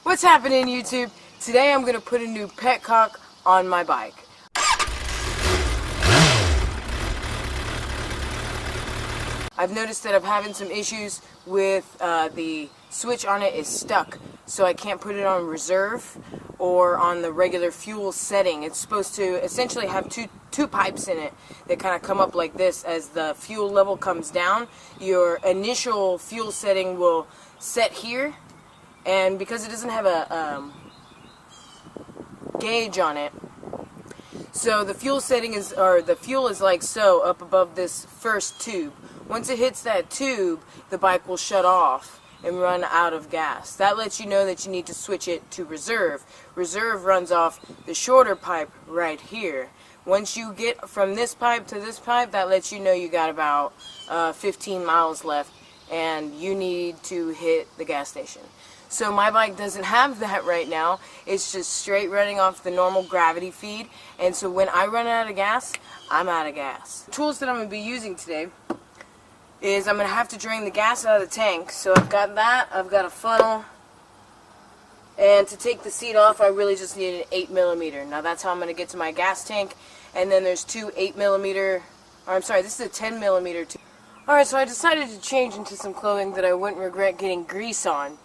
What's happening, YouTube? Today I'm going to put a new petcock on my bike. I've noticed that I'm having some issues with the switch on it is stuck, so I can't put it on reserve or on the regular fuel setting. It's supposed to essentially have two pipes in it that kind of come up like this. As the fuel level comes down, your initial fuel setting will set here, and because it doesn't have a gauge on it, so the fuel setting is, or the fuel is like so up above this first tube. Once it hits that tube, the bike will shut off and run out of gas. That lets you know that you need to switch it to reserve. Reserve runs off the shorter pipe right here. Once you get from this pipe to this pipe, that lets you know you got about 15 miles left and you need to hit the gas station. So my bike doesn't have that right now. It's just straight running off the normal gravity feed, and so when I run out of gas, I'm out of gas. The tools that I'm going to be using today is I'm going to have to drain the gas out of the tank. So I've got that, I've got a funnel, and to take the seat off I really just need an 8mm. Now that's how I'm going to get to my gas tank, and then there's two 8mm, or I'm sorry, this is a 10mm too. Alright, so I decided to change into some clothing that I wouldn't regret getting grease on.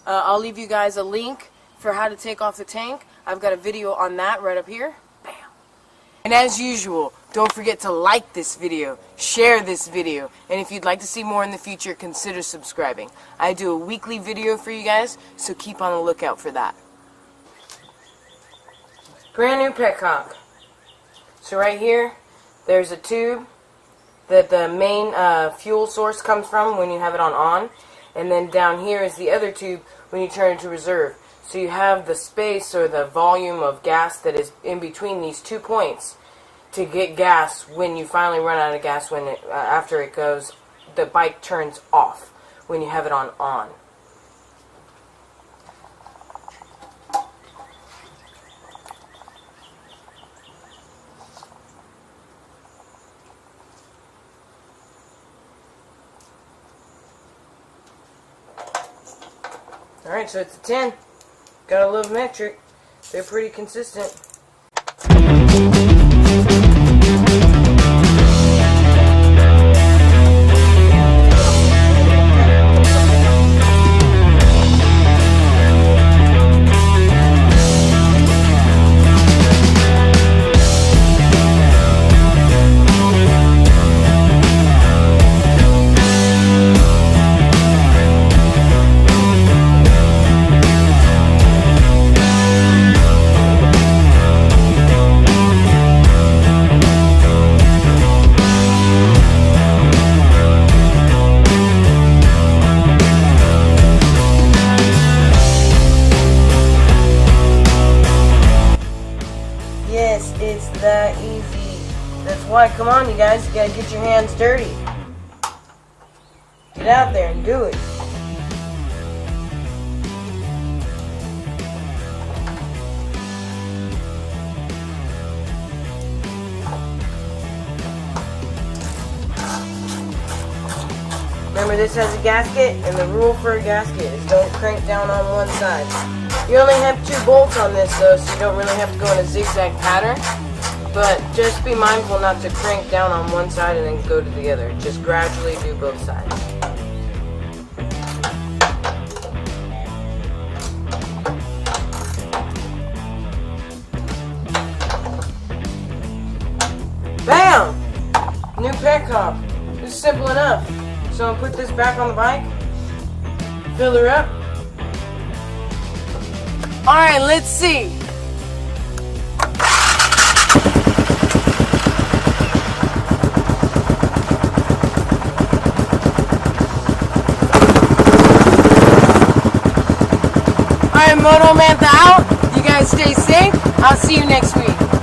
I'll leave you guys a link for how to take off the tank. I've got a video on that right up here. Bam! And as usual, don't forget to like this video, share this video, and if you'd like to see more in the future, consider subscribing. I do a weekly video for you guys, so keep on the lookout for that. Brand new petcock. So right here, there's a tube that the main fuel source comes from when you have it on. And then down here is the other tube when you turn it to reserve. So you have the space or the volume of gas that is in between these 2 points to get gas when you finally run out of gas, when it, after it goes, the bike turns off when you have it on. Alright, so it's a 10. Got a little metric. They're pretty consistent. Yes, it's that easy. That's why, come on you guys, you gotta get your hands dirty. Get out there and do it. Remember, this has a gasket, and the rule for a gasket is don't crank down on one side. You only have 2 bolts on this though, so you don't really have to go in a zigzag pattern. But just be mindful not to crank down on one side and then go to the other. Just gradually do both sides. Bam! New petcock. This is simple enough. So I'll put this back on the bike, fill her up. Alright, let's see. Alright, Moto Mantha out. You guys stay safe. I'll see you next week.